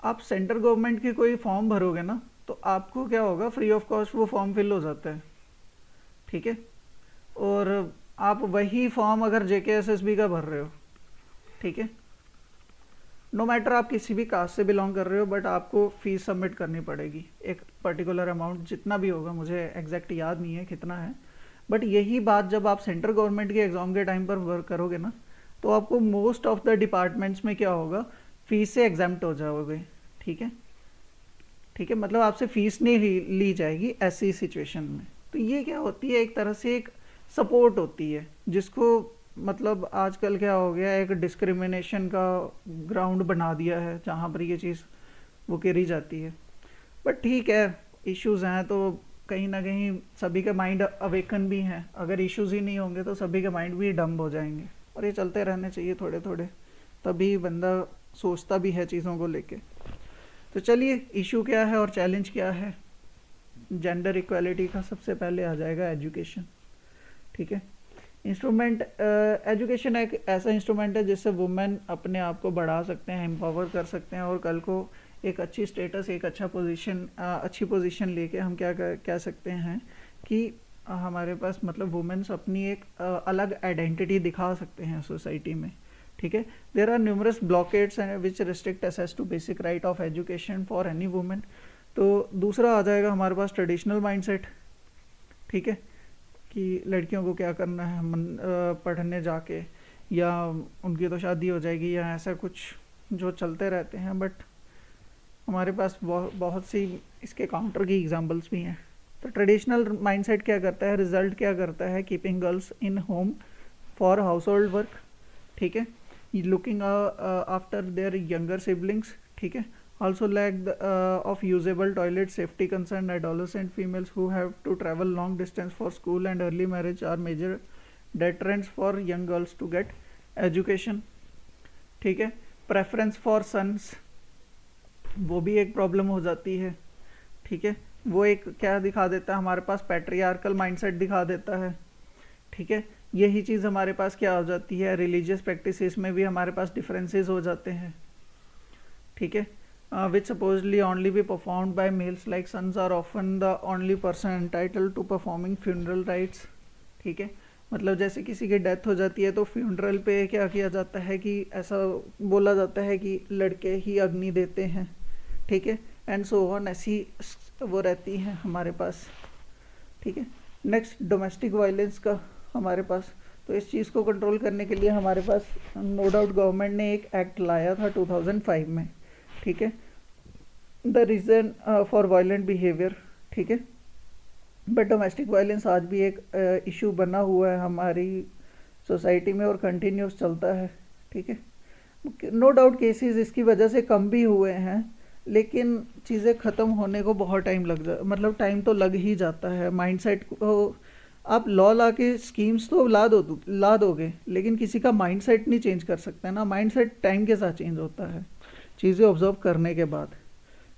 S1: आप सेंटर गवर्नमेंट की कोई फॉर्म भरोगे ना, तो आपको क्या होगा, फ्री ऑफ कॉस्ट वो फॉर्म फिल हो जाता है, ठीक है। और आप वही फॉर्म अगर JKSSB का भर रहे हो, ठीक है, नो मैटर आप किसी भी कास्ट से बिलोंग कर रहे हो, बट आपको फीस सबमिट करनी पड़ेगी, एक पर्टिकुलर अमाउंट, जितना भी होगा, मुझे एग्जैक्ट याद नहीं है कितना है। बट यही बात जब आप सेंट्रल गवर्नमेंट के एग्ज़ाम के टाइम पर वर्क करोगे ना, तो आपको मोस्ट ऑफ द डिपार्टमेंट्स में क्या होगा, फीस से एग्जाम्प्ट हो जाओगे, ठीक है। ठीक है, मतलब आपसे फीस नहीं ली जाएगी ऐसी सिचुएशन में। तो ये क्या होती है, एक तरह से एक सपोर्ट होती है, जिसको मतलब आजकल क्या हो गया, एक डिस्क्रिमिनेशन का ग्राउंड बना दिया है जहाँ पर ये चीज़ वो करी जाती है। बट ठीक है, इश्यूज़ हैं तो कहीं ना कहीं सभी के माइंड अवेकन भी हैं। अगर इश्यूज़ ही नहीं होंगे तो सभी के माइंड भी डम्ब हो जाएंगे, और ये चलते रहने चाहिए थोड़े थोड़े, तभी बंदा सोचता भी है चीज़ों को लेके। तो चलिए, इशू क्या है और चैलेंज क्या है जेंडर इक्वालिटी का। सबसे पहले आ जाएगा एजुकेशन, ठीक है। इंस्ट्रूमेंट, एजुकेशन एक ऐसा इंस्ट्रूमेंट है जिससे वुमेन अपने आप को बढ़ा सकते हैं, एम्पावर कर सकते हैं, और कल को एक अच्छी स्टेटस, एक अच्छा पोजीशन, अच्छी पोजीशन लेके हम क्या कह सकते हैं कि हमारे पास मतलब वुमेन्स अपनी एक अलग आइडेंटिटी दिखा सकते हैं सोसाइटी में, ठीक है। There are numerous blockades which restrict access to basic right of education for any women. तो दूसरा आ जाएगा हमारे पास ट्रेडिशनल माइंडसेट, ठीक है, कि लड़कियों को क्या करना है पढ़ने जाके, या उनकी तो शादी हो जाएगी, या ऐसा कुछ जो चलते रहते हैं। बट हमारे पास बहुत सी इसके काउंटर की एग्जांपल्स भी हैं। तो ट्रेडिशनल माइंडसेट क्या करता है, रिजल्ट क्या करता है, keeping girls in home for house hold work, ठीक है, looking after their younger siblings, ठीक है, also lack of usable toilet, safety concern, adolescent females who have to travel long distance for school, and early marriage are major deterrents for young girls to get education, ठीक है। प्रेफरेंस फॉर सन्स, वो भी एक प्रॉब्लम हो जाती है, ठीक है। वो एक क्या दिखा देता है हमारे पास, पैट्रियार्कल माइंडसेट दिखा देता है, ठीक है। यही चीज़ हमारे पास क्या हो जाती है, रिलीजियस प्रैक्टिसेस में भी हमारे पास डिफरेंसेस हो जाते हैं, ठीक है। Which supposedly only be performed by males, like sons are often the only person entitled to performing funeral rites, ठीक है। मतलब जैसे किसी की डेथ हो जाती है तो फ्यूनरल पे क्या किया जाता है कि ऐसा बोला जाता है कि लड़के ही अग्नि देते हैं, ठीक है। एंड सो ऑन, ऐसी वो रहती हैं हमारे पास, ठीक है। नेक्स्ट, डोमेस्टिक वायलेंस का हमारे पास, तो इस चीज़ को कंट्रोल करने के लिए हमारे पास नो डाउट गवर्नमेंट ने एक एक्ट लाया था 2005 में, ठीक है, the reason for violent behaviour, ठीक है। बट डोमेस्टिक वायलेंस आज भी एक इशू बना हुआ है हमारी सोसाइटी में और कंटिन्यूस चलता है, ठीक है। नो डाउट केसेस इसकी वजह से कम भी हुए हैं, लेकिन चीज़ें ख़त्म होने को बहुत टाइम लग मतलब टाइम तो लग ही जाता है। माइंडसेट को आप लॉ ला के स्कीम्स तो ला दोगे, लेकिन किसी का माइंडसेट नहीं चेंज कर सकते ना। माइंडसेट टाइम के साथ चेंज होता है, चीज़ें ऑब्जर्व करने के बाद,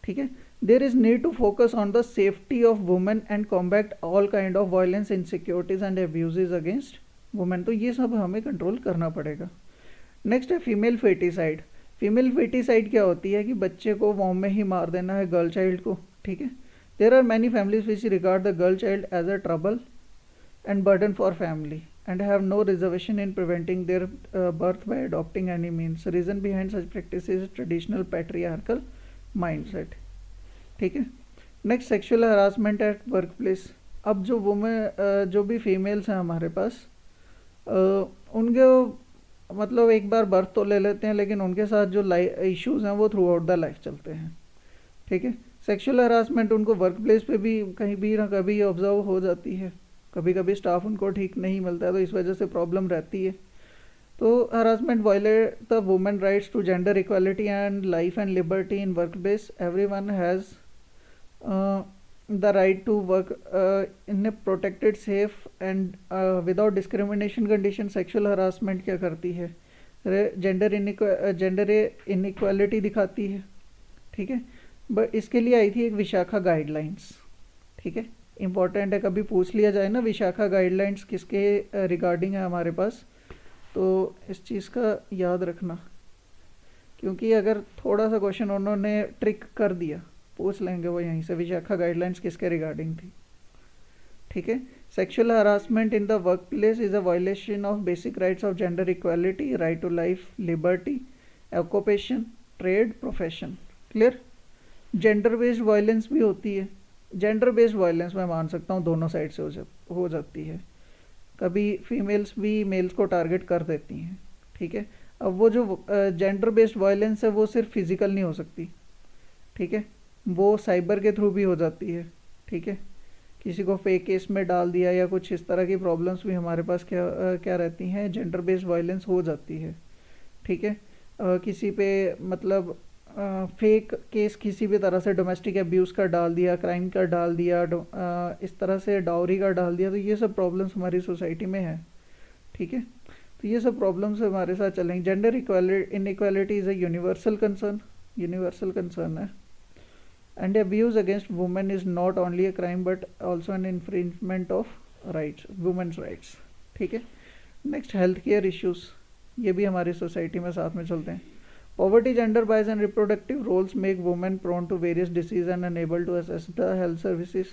S1: ठीक है। There is need to focus on the safety of women and combat all kind of violence, insecurities and abuses against women, तो ये सब हमें कंट्रोल करना पड़ेगा। नेक्स्ट है फीमेल फेटिसाइड। फीमेल फेटिसाइड क्या होती है कि बच्चे को वॉम में ही मार देना है, गर्ल चाइल्ड को, ठीक है। There are many families which regard the girl child as a trouble and burden for family and have no reservation in preventing their birth by adopting any means. Reason behind such practices is traditional patriarchal mindset, ठीक है। Next, sexual harassment at work place. अब जो वुमेन जो भी फीमेल्स हैं हमारे पास, उनके मतलब एक बार बर्थ तो ले लेते हैं, लेकिन उनके साथ जो इश्यूज हैं वो थ्रू आउट द लाइफ चलते हैं, ठीक है। सेक्सुअल हरासमेंट उनको वर्क प्लेस पे भी कहीं भी ना कभी ऑब्जर्व हो जाती है, कभी कभी स्टाफ उनको ठीक नहीं मिलता है, तो इस वजह से प्रॉब्लम रहती है। तो harassment violate the women rights to gender equality and life and liberty in workplace. Everyone has the right to work in a protected safe and without discrimination condition. Sexual harassment क्या करती है, जेंडर इनइक्वालिटी दिखाती है, ठीक है। बट इसके लिए आई थी एक विशाखा गाइडलाइंस, ठीक है, इम्पॉर्टेंट है, कभी पूछ लिया जाए ना विशाखा गाइडलाइंस किसके रिगार्डिंग है हमारे पास, तो इस चीज़ का याद रखना, क्योंकि अगर थोड़ा सा क्वेश्चन उन्होंने ट्रिक कर दिया, पूछ लेंगे वो यहीं से विशाखा गाइडलाइंस किसके रिगार्डिंग थी, ठीक है। Sexual harassment in the workplace is a violation of basic rights of gender equality, right to life, liberty, occupation, trade, profession. Clear. Gender based violence भी होती है। जेंडर बेस्ड वायलेंस मैं मान सकता हूँ दोनों साइड से हो जाती है, कभी फीमेल्स भी मेल्स को टारगेट कर देती हैं, ठीक है। अब वो जो जेंडर बेस्ड वायलेंस है वो सिर्फ फिजिकल नहीं हो सकती, ठीक है, वो साइबर के थ्रू भी हो जाती है, ठीक है। किसी को फेक केस में डाल दिया या कुछ इस तरह की प्रॉब्लम्स भी हमारे पास क्या रहती हैं, जेंडर बेस्ड वायलेंस हो जाती है, ठीक है। किसी पे मतलब फेक केस किसी भी तरह से डोमेस्टिक अब्यूज़ का डाल दिया, क्राइम का डाल दिया, इस तरह से डाउरी का डाल दिया, तो ये सब प्रॉब्लम्स हमारी सोसाइटी में है, ठीक है। तो ये सब प्रॉब्लम्स हमारे साथ चलेंगे। Gender inequality is a universal concern है, and abuse against women is not only a crime but also an infringement of rights, women's rights, ठीक है। नेक्स्ट, हेल्थ केयर इश्यूज़, ये भी हमारी सोसाइटी में साथ में चलते हैं। Poverty, gender bias and reproductive roles make women prone to various diseases and unable to access the health services.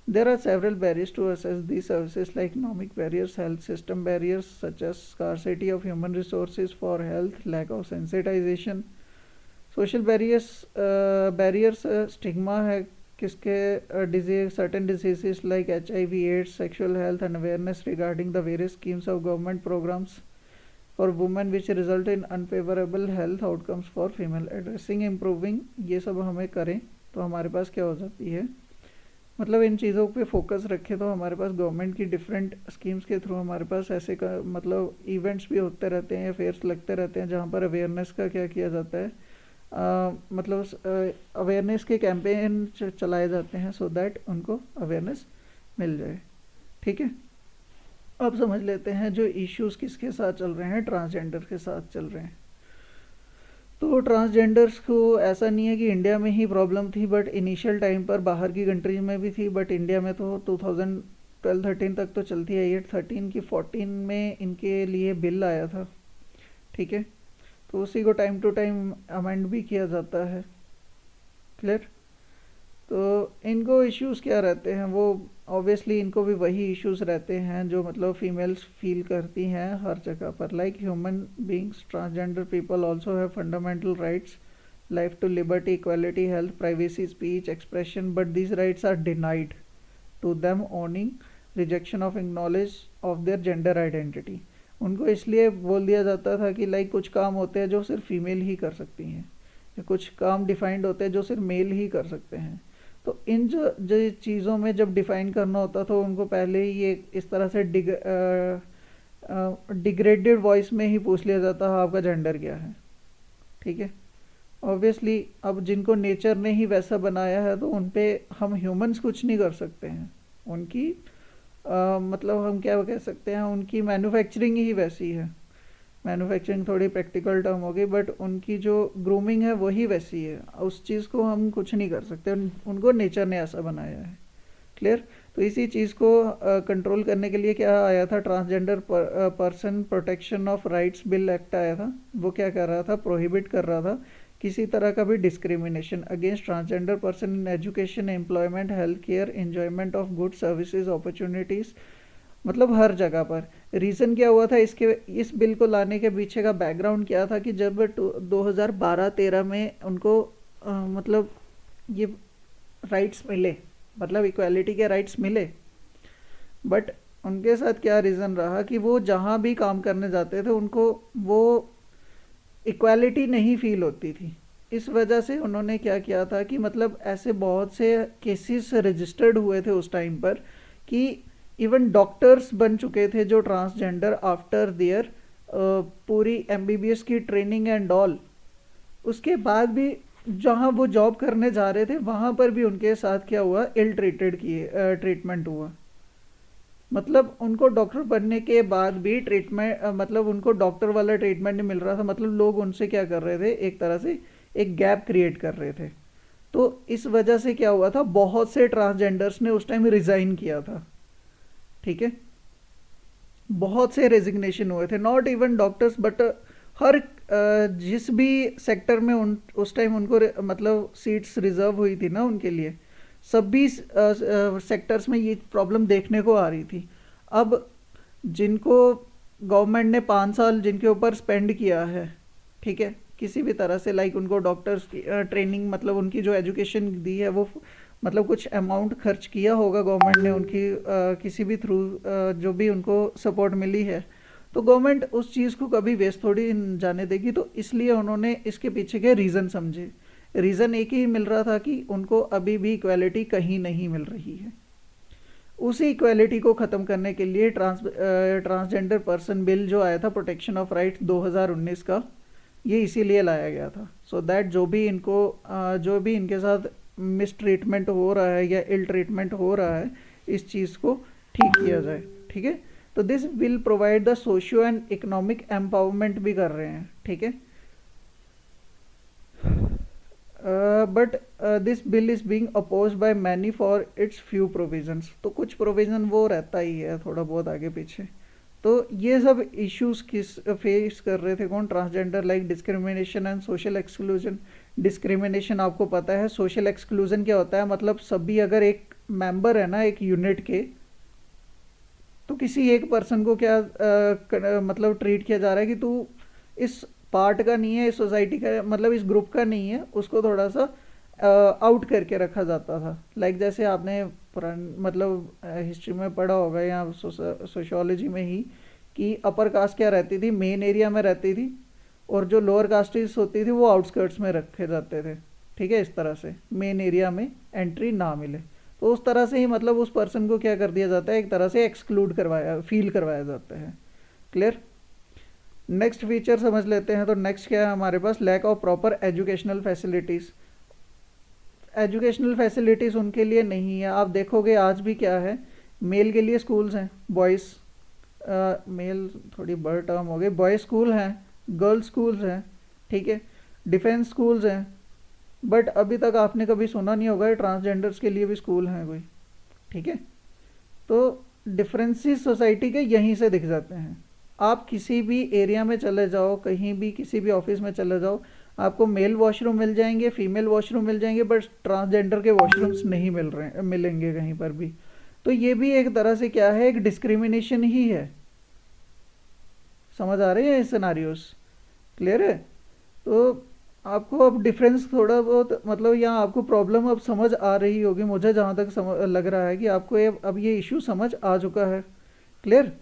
S1: There are several barriers to access these services like economic barriers, health system barriers such as scarcity of human resources for health, lack of sensitization, social barriers stigma है किसके disease, certain diseases like HIV, AIDS, sexual health and awareness regarding the various schemes of government programs for women which result in unfavorable health outcomes for female, addressing improving, ये सब हमें करें तो हमारे पास क्या हो जाती है, मतलब इन चीज़ों पे फोकस रखें तो हमारे पास गवर्नमेंट की डिफरेंट स्कीम्स के थ्रू हमारे पास ऐसे का मतलब इवेंट्स भी होते रहते हैं, फेयर्स लगते रहते हैं जहाँ पर अवेयरनेस का क्या किया जाता है, मतलब अवेयरनेस के कैंपेन चलाए जाते हैं सो दैट उनको अवेयरनेस मिल जाए, ठीक है। अब समझ लेते हैं जो इश्यूज किसके साथ चल रहे हैं, ट्रांसजेंडर के साथ चल रहे हैं। तो ट्रांसजेंडर्स को ऐसा नहीं है कि इंडिया में ही प्रॉब्लम थी, बट इनिशियल टाइम पर बाहर की कंट्रीज में भी थी, बट इंडिया में तो 2012-13 तक तो चलती है। ये 13 की 14 में इनके लिए बिल आया था, ठीक है। तो उसी को टाइम टू टाइम अमेंड भी किया जाता है। क्लियर। तो इनको इश्यूज क्या रहते हैं, वो ऑब्वियसली इनको भी वही इश्यूज रहते हैं जो मतलब फीमेल्स फील करती हैं हर जगह पर। Like human beings, transgender people also have fundamental rights, life to liberty, equality, health, privacy, speech, expression, but these rights are denied to them owning rejection of acknowledge of their gender identity. उनको इसलिए बोल दिया जाता था कि लाइक कुछ काम होते हैं जो सिर्फ फीमेल ही कर सकती हैं, या कुछ काम डिफाइंड होते हैं जो सिर्फ मेल ही कर सकते हैं। तो इन जो चीज़ों में जब डिफाइन करना होता था उनको पहले ही ये इस तरह से डिग्रेडेड वॉइस में ही पूछ लिया जाता है आपका जेंडर क्या है, ठीक है। ऑब्वियसली अब जिनको नेचर ने ही वैसा बनाया है तो उन पे हम ह्यूमंस कुछ नहीं कर सकते हैं। उनकी मतलब हम क्या कह सकते हैं, उनकी मैन्युफैक्चरिंग ही वैसी है। मैन्युफैक्चरिंग थोड़ी प्रैक्टिकल टर्म होगी, बट उनकी जो ग्रूमिंग है वही वैसी है, उस चीज़ को हम कुछ नहीं कर सकते, उनको नेचर ने ऐसा बनाया है। क्लियर। तो इसी चीज़ को कंट्रोल करने के लिए क्या आया था, transgender person protection of rights bill act आया था। वो क्या कर रहा था, प्रोहिबिट कर रहा था किसी तरह का भी discrimination against transgender person in education, employment, health care, enjoyment of good services, opportunities, मतलब हर जगह पर। रीज़न क्या हुआ था इसके, इस बिल को लाने के पीछे का बैकग्राउंड क्या था कि जब 2012-13 में उनको मतलब ये राइट्स मिले, मतलब इक्वालिटी के राइट्स मिले, बट उनके साथ क्या रीज़न रहा कि वो जहाँ भी काम करने जाते थे उनको वो इक्वालिटी नहीं फील होती थी। इस वजह से उन्होंने क्या किया था कि मतलब ऐसे बहुत से केसेस रजिस्टर्ड हुए थे उस टाइम पर कि इवन डॉक्टर्स बन चुके थे जो ट्रांसजेंडर आफ्टर देयर पूरी एमबीबीएस की ट्रेनिंग एंड ऑल, उसके बाद भी जहाँ वो जॉब करने जा रहे थे वहाँ पर भी उनके साथ क्या हुआ, इल ट्रीटेड किए ट्रीटमेंट हुआ। मतलब उनको डॉक्टर बनने के बाद भी ट्रीटमेंट मतलब उनको डॉक्टर वाला ट्रीटमेंट नहीं मिल रहा था। मतलब लोग उनसे क्या कर रहे थे, एक तरह से एक गैप क्रिएट कर रहे थे। तो इस वजह से क्या हुआ था, बहुत से ट्रांसजेंडर्स ने उस टाइम रिज़ाइन किया था, ठीक है। बहुत से रेजिग्नेशन हुए थे, नॉट इवन डॉक्टर्स बट हर जिस भी सेक्टर में उस टाइम उनको मतलब सीट्स रिजर्व हुई थी ना उनके लिए, सभी सेक्टर्स में ये प्रॉब्लम देखने को आ रही थी। अब जिनको गवर्नमेंट ने 5 साल जिनके ऊपर स्पेंड किया है, ठीक है, किसी भी तरह से, लाइक उनको डॉक्टर्स की ट्रेनिंग मतलब उनकी जो एजुकेशन दी है वो मतलब कुछ अमाउंट खर्च किया होगा गवर्नमेंट ने उनकी किसी भी थ्रू जो भी उनको सपोर्ट मिली है, तो गवर्नमेंट उस चीज़ को कभी वेस्ट थोड़ी जाने देगी। तो इसलिए उन्होंने इसके पीछे के रीज़न समझे। रीज़न एक ही मिल रहा था कि उनको अभी भी इक्वालिटी कहीं नहीं मिल रही है। उसी इक्वालिटी को ख़त्म करने के लिए ट्रांसजेंडर पर्सन बिल जो आया था, प्रोटेक्शन ऑफ राइट्स 2019 का, ये इसीलिए लाया गया था, सो दैट जो भी इनको जो भी इनके साथ मिस ट्रीटमेंट हो रहा है या इल ट्रीटमेंट हो रहा है, इस चीज़ को ठीक किया जाए, ठीक है। तो this will provide the socio and economic empowerment भी कर रहे हैं, ठीक है। But this bill is being oppose by many for its few provisions. तो कुछ प्रोविज़न वो रहता ही है थोड़ा बहुत आगे पीछे। तो ये सब इश्यूज किस फेस कर रहे थे, कौन, transgender, like discrimination and social exclusion. Discrimination आपको पता है, सोशल एक्सक्लूजन क्या होता है, मतलब सभी अगर एक मेंबर है ना एक यूनिट के, तो किसी एक पर्सन को क्या मतलब ट्रीट किया जा रहा है कि तू इस पार्ट का नहीं है, इस सोसाइटी का मतलब इस ग्रुप का नहीं है, उसको थोड़ा सा आउट करके रखा जाता था। लाइक जैसे आपने पुरान मतलब हिस्ट्री में पढ़ा होगा या सोशियोलॉजी में ही कि अपर कास्ट क्या रहती थी, मेन एरिया में रहती थी, और जो लोअर कास्टिस होती थी वो आउटस्कर्ट्स में रखे जाते थे, ठीक है। इस तरह से मेन एरिया में एंट्री ना मिले, तो उस तरह से ही मतलब उस पर्सन को क्या कर दिया जाता है, एक तरह से एक्सक्लूड करवाया फील करवाया जाता है। क्लियर। नेक्स्ट फीचर समझ लेते हैं। तो नेक्स्ट क्या है हमारे पास, lack of proper educational facilities. Educational facilities उनके लिए नहीं है। आप देखोगे आज भी क्या है, मेल के लिए स्कूल्स हैं, बॉयज़, मेल थोड़ी बड़ टर्म हो गई, बॉय स्कूल हैं, गर्ल्स स्कूल्स हैं, ठीक है, डिफेंस स्कूल्स हैं, बट अभी तक आपने कभी सुना नहीं होगा ट्रांसजेंडर्स के लिए भी स्कूल हैं कोई, ठीक है। तो डिफरेंसेस सोसाइटी के यहीं से दिख जाते हैं। आप किसी भी एरिया में चले जाओ, कहीं भी किसी भी ऑफिस में चले जाओ, आपको मेल वॉशरूम मिल जाएंगे, फीमेल वॉशरूम मिल जाएंगे, बट ट्रांसजेंडर के वॉशरूम्स नहीं मिलेंगे कहीं पर भी। तो ये भी एक तरह से क्या है, एक डिस्क्रिमिनेशन ही है। समझ आ रहे हैं सिनारियोस, क्लियर है? तो आपको अब डिफरेंस थोड़ा बहुत मतलब यहाँ आपको प्रॉब्लम अब समझ आ रही होगी, मुझे जहाँ तक लग रहा है कि आपको अब ये इशू समझ आ चुका है, क्लियर।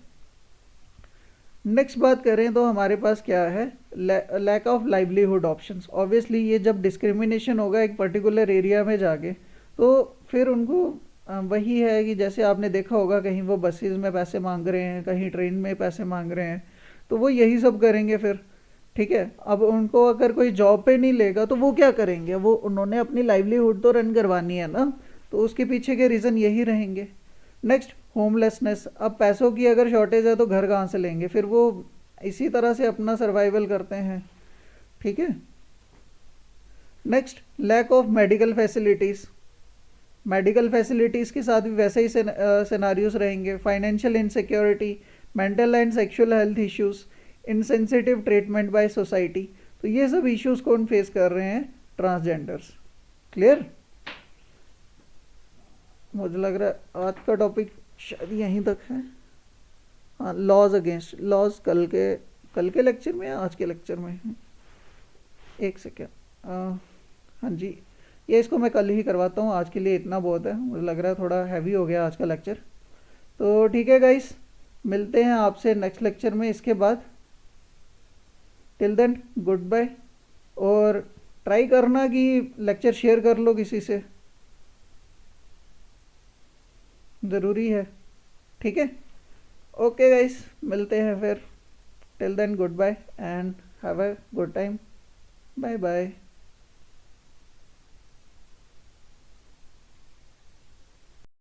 S1: नेक्स्ट बात करें तो हमारे पास क्या है, lack of livelihood options. Obviously ये जब डिस्क्रिमिनेशन होगा एक पर्टिकुलर एरिया में जाके, तो फिर उनको वही है कि जैसे आपने देखा होगा कहीं वो बसेस में पैसे मांग रहे हैं, कहीं ट्रेन में पैसे मांग रहे हैं, तो वो यही सब करेंगे फिर, ठीक है। अब उनको अगर कोई जॉब पे नहीं लेगा तो वो क्या करेंगे, वो उन्होंने अपनी लाइवलीहुड तो रन करवानी है ना, तो उसके पीछे के रीज़न यही रहेंगे। Next, homelessness. अब पैसों की अगर शॉर्टेज है तो घर कहाँ से लेंगे, फिर वो इसी तरह से अपना सर्वाइवल करते हैं, ठीक है। Next, lack of medical facilities. Medical facilities के साथ भी वैसे ही सिनारियोस रहेंगे। Financial insecurity, mental and sexual health issues, insensitive treatment by society. तो ये सब इश्यूज कौन फेस कर रहे हैं, ट्रांसजेंडर्स, क्लियर। मुझे लग रहा है आज का टॉपिक शायद यहीं तक है। हाँ, लॉज अगेंस्ट लॉज कल के लेक्चर में या आज के लेक्चर में है? एक सेकेंड, हाँ जी, ये इसको मैं कल ही करवाता हूँ, आज के लिए इतना बहुत है, मुझे लग रहा है थोड़ा हैवी हो गया आज का लेक्चर। तो ठीक है गाइस, मिलते हैं आपसे नेक्स्ट लेक्चर में इसके बाद। टिल देन गुड बाय, और ट्राई करना कि लेक्चर शेयर कर लो किसी से, ज़रूरी है, ठीक है। ओके गाइस, मिलते हैं फिर। Till then good bye and have a good time, bye bye.